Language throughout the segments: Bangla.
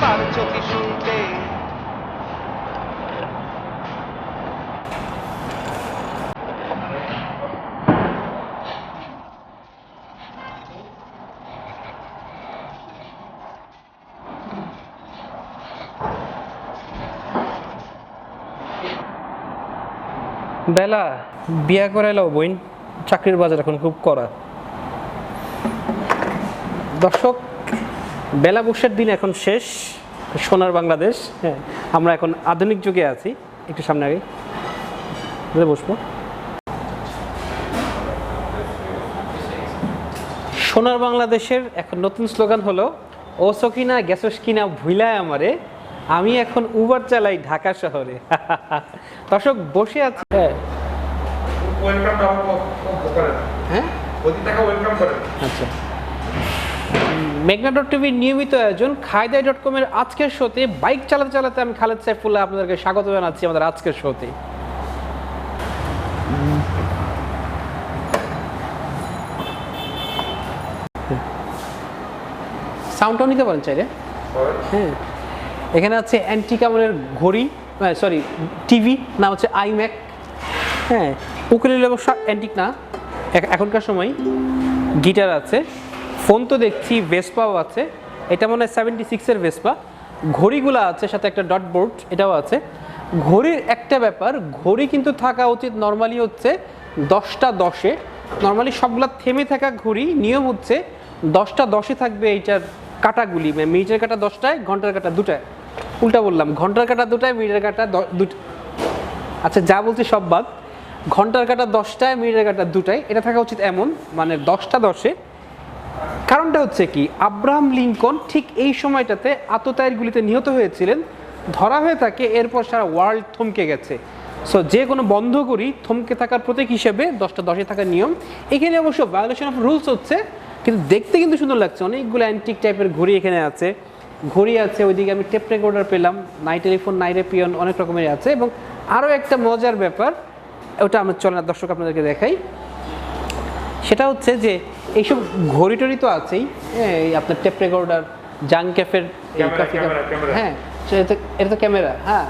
পারছো কি শুনতে? বেলা বিয়া করে এলো বইন, চাকরির বাজার এখন খুব কড়া। দর্শক, বেলা বসের দিন এখন শেষ, সোনার বাংলাদেশ। হ্যাঁ, আমরা এখন আধুনিক যুগে আছি। একটু সামনে আগে বসবো। সোনার বাংলাদেশের এখন নতুন স্লোগান হলো, ও সকিনা গ্যাসোস কিনা ভুইলায় আমারে, আমি এখন উবার চালাই ঢাকা শহরে। দর্শক বসে আছে। হ্যাঁ, আচ্ছা। মেঘনা.টিভির নিয়মিত আয়োজন খায়দাই.কমের আজকের শোতে বাইক চালাতে চালাতে আমি খালেদ সাইফুল্লাহ আপনাদেরকে স্বাগত জানাচ্ছি আমাদের আজকের শোতে। সাউন্ডটাও নিতে পারেন চাইলে। হ্যাঁ, এখানে আছে অ্যান্টিকামনের ঘড়ি, সরি টিভি, নাম হচ্ছে আইম্যাক। হ্যাঁ, উকুলেলে অবশ্য অ্যান্টিক না এখনকার সময়। গিটার আছে, ফোন তো দেখছি ভেসপাও আছে, এটা মনে হয় 76-এর ভেসপা। ঘড়িগুলো আছে, সাথে একটা ডট বোর্ড এটাও আছে। ঘড়ির একটা ব্যাপার, ঘড়ি কিন্তু থাকা উচিত নর্মালি হচ্ছে 10টা 10-এ। নর্মালি সবগুলা থেমে থাকা ঘড়ি নিয়ম হচ্ছে 10টা 10-এ থাকবে এইটার কাটাগুলি, মিনিটের কাটা 10টায়, ঘন্টার কাটা 2টায়। উল্টা বললাম, ঘন্টার কাটা 2টায়, মিনিটের কাটা 2টা। আচ্ছা, যা বলছি সব বাদ। ঘন্টার কাটা 10টায়, মিনিটের কাটা 2টায়, এটা থাকা উচিত এমন, মানে 10টা 10-এ। কারণটা হচ্ছে কি, আব্রাহাম লিঙ্কন ঠিক এই সময়টাতে আততায়ীর গুলিতে নিহত হয়েছিলেন, ধরা হয়ে থাকে, এরপর সারা ওয়ার্ল্ড থমকে গেছে। সো যে কোনো বন্ধ করি থমকে থাকার প্রতীক হিসেবে 10টা 10-এ থাকার নিয়ম। এখানে অবশ্য ভায়োলেশন অফ রুলস হচ্ছে, কিন্তু দেখতে কিন্তু সুন্দর লাগছে। অনেকগুলো অ্যান্টিক টাইপের ঘড়ি এখানে আছে, ঘড়ি আছে, ওইদিকে আমি টেপ রেকর্ডার পেলাম, নাই টেলিফোন, নাই রেপিয়ন, অনেক রকমের আছে। এবং আরও একটা মজার ব্যাপার, ওটা আমার চলে না, দর্শক আপনাদেরকে দেখাই। সেটা হচ্ছে যে এইসব ঘড়ি টড়ি তো আছেই, হ্যাঁ, এই আপনার টেপ রেকর্ডার, জাং ক্যাফের, হ্যাঁ এটা তো ক্যামেরা। হ্যাঁ,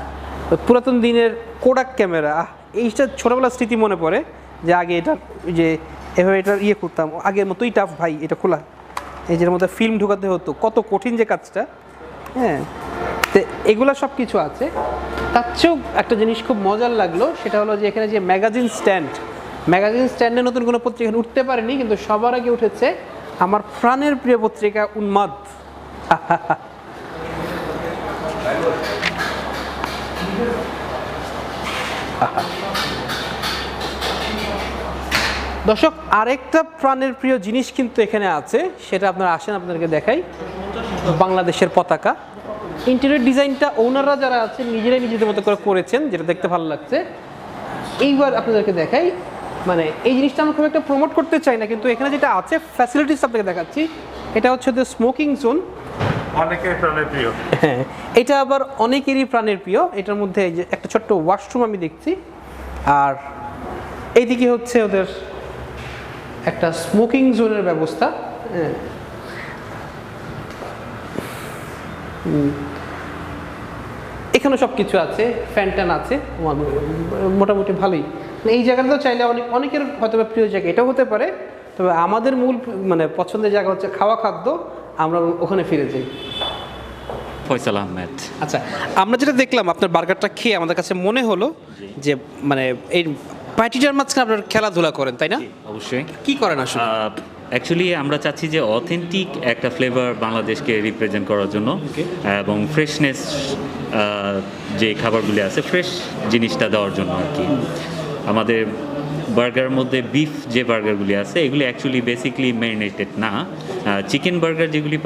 পুরাতন দিনের কোডাক ক্যামেরা, এইটা ছোটোবেলার স্মৃতি মনে পড়ে যে আগে এটা যে এভাবে এটার ইয়ে করতাম, আগের মতোই টাফ ভাই এটা খোলা, এই যের মধ্যে ফিল্ম ঢুকাতে হতো, কত কঠিন যে কাজটা। হ্যাঁ, তো এগুলো সব কিছু আছে। তার চেয়েও একটা জিনিস খুব মজার লাগলো, সেটা হলো যে এখানে যে ম্যাগাজিন স্ট্যান্ডে নতুন কোনো পত্রিকা উঠতে পারেনি, কিন্তু সবার আগে উঠেছে আমার প্রাণের প্রিয় পত্রিকা উন্মাদ। দর্শক, আরেকটা প্রাণের প্রিয় জিনিস কিন্তু এখানে আছে, সেটা আপনারা আসেন আপনাদেরকে দেখাই। বাংলাদেশের পতাকা, ইন্টেরিয়র ডিজাইনটা ওনাররা যারা আছেন নিজেরাই নিজেদের মতো করে করেছেন, যেটা দেখতে ভালো লাগছে। এইবার আপনাদেরকে দেখাই, মানে এই জিনিসটা আমরা খুব একটা প্রমোট করতে চাই না, কিন্তু এখানে যেটা আছে ফ্যাসিলিটিস আপনাকে দেখাচ্ছি। এটা হচ্ছে দ্য স্মোকিং জোন, অনেকের প্রাণের প্রিয়। হ্যাঁ, এটা আবার অনেকেরই প্রাণের প্রিয়। এটার মধ্যে এই যে একটা ছোট্ট ওয়াশরুম আমি দেখছি, আর এইদিকে হচ্ছে ওদের একটা স্মোকিং জোনের ব্যবস্থা। হ্যাঁ, এখানে সব কিছু আছে, ফ্যান ট্যান আছে, মোটামুটি ভালোই। এই জায়গাটা তো চাইলে অনেকের হয়তো প্রিয় জায়গা এটাও হতে পারে, তবে আমাদের মূল মানে পছন্দের জায়গা হচ্ছে খাওয়া খাদ্য, আমরা ওখানে ফিরে যাই। ফয়সাল আহমেদ। আচ্ছা, আমরা যেটা দেখলাম আপনার বার্গারটা খেয়ে আমাদের কাছে মনে হলো যে মানে এই প্যাটিটার মাঝখানে আপনার খেলাধুলা করেন, তাই না? অবশ্যই। কি করেন আসলে? অ্যাকচুয়ালি আমরা চাচ্ছি যে অথেন্টিক একটা ফ্লেভার বাংলাদেশকে রিপ্রেজেন্ট করার জন্য, এবং ফ্রেশনেস যে খাবারগুলি আছে, ফ্রেশ জিনিসটা দেওয়ার জন্য আর কি। আমাদের বার্গারের মধ্যে বিফ যে বার্গারগুলি আছে এগুলি অ্যাকচুয়ালি বেসিকলি ম্যারিনেটেড না। চিকেন বার্গার যেগুলি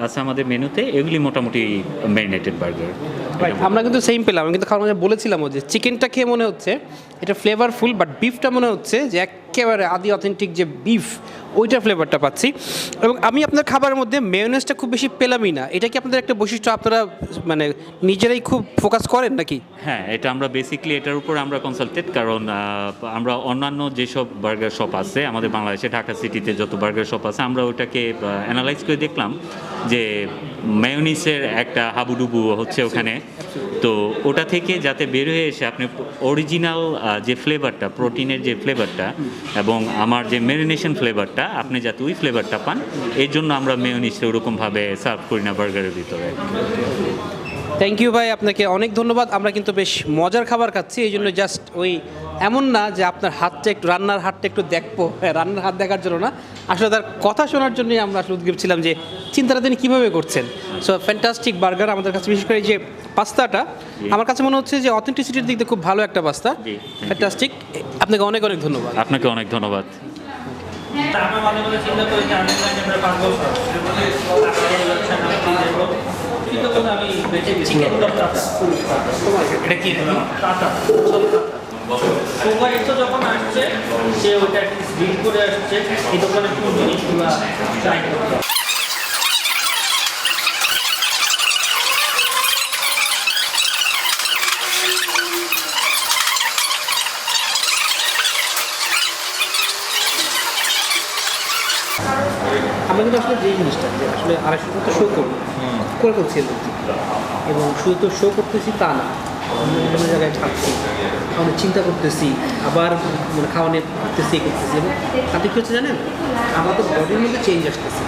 আছে আমাদের মেনুতে, এগুলি মোটামুটি ম্যারিনেটেড বার্গার। আমরা কিন্তু সেম পেলাম, আমি কিন্তু খাওয়ার মধ্যে বলেছিলাম যে চিকেনটা খেয়ে মনে হচ্ছে এটা ফ্লেভারফুল, বাট বিফটা মনে হচ্ছে যে একেবারে আদি অথেন্টিক যে বিফ, ওইটার ফ্লেভারটা পাচ্ছি। এবং আমি আপনার খাবারের মধ্যে মেয়োনেজটা খুব বেশি পেলামই না। এটা কি আপনাদের একটা বৈশিষ্ট্য, আপনারা মানে নিজেরাই খুব ফোকাস করেন নাকি? হ্যাঁ, এটা আমরা বেসিকলি এটার উপর আমরা কনসালটেড, কারণ আমরা অন্যান্য যেসব বার্গার শপ আছে আমাদের বাংলাদেশে, ঢাকা সিটিতে যত বার্গার শপ আছে, আমরা ওটাকে অ্যানালাইজ করে দেখলাম যে মেয়োনিসের একটা হাবুডুবু হচ্ছে ওখানে, তো ওটা থেকে যাতে বের হয়ে এসে আপনি অরিজিনাল যে ফ্লেভারটা, প্রোটিনের যে ফ্লেভারটা এবং আমার যে মেরিনেশন ফ্লেভারটা, আপনি যাতে ওই ফ্লেভারটা পান, এর জন্য আমরা মেয়োনিসটা ওরকমভাবে সার্ভ করি না বার্গারের ভিতরে। থ্যাংক ইউ ভাই, আপনাকে অনেক ধন্যবাদ। আমরা কিন্তু বেশ মজার খাবার খাচ্ছি, এই জন্য জাস্ট ওই এমন না যে আপনার হাতটা একটু, রান্নার হাতটা একটু দেখবো, হ্যাঁ রান্নার হাত দেখার জন্য না, আসলে তার কথা শোনার জন্যই আমরা আসলে উদ্গ্রীব ছিলাম যে চিন্তাটা তিনি কীভাবে করছেন। সো ফ্যান্টাস্টিক বার্গার আমাদের কাছে, বিশেষ করে এই যে পাস্তাটা আমার কাছে মনে হচ্ছে যে অথেন্টিসিটির দিক দিয়ে খুব ভালো একটা পাস্তা। জি, ফ্যান্টাস্টিক, আপনাকে অনেক অনেক ধন্যবাদ। আপনাকে অনেক ধন্যবাদ। আমরা মাঝে মাঝে চিন্তা করি যে আমি আমরা পারবো কিন্তু আমি বেঁচে গেছি এটা কি কাটা তোমার তো যখন আসছে সে ওইটা বিল করে আসছে এই দোকানে কোন জিনিসগুলো ট্রাই করতে হবে। আমরা কিন্তু আসলে যেই জিনিসটা যে আসলে 250 মতো শো করবো করে ফেলছি এবং শুধু তো শো করতেছি তা না, আমরা বিভিন্ন জায়গায় থাকছি, খাওয়ানোর চিন্তা করতেছি, আবার মানে খাওয়ানো করতেছি করতেছি এবং তাতে কী হচ্ছে জানেন, আমাদের বডির মধ্যে চেঞ্জ আসতেছে।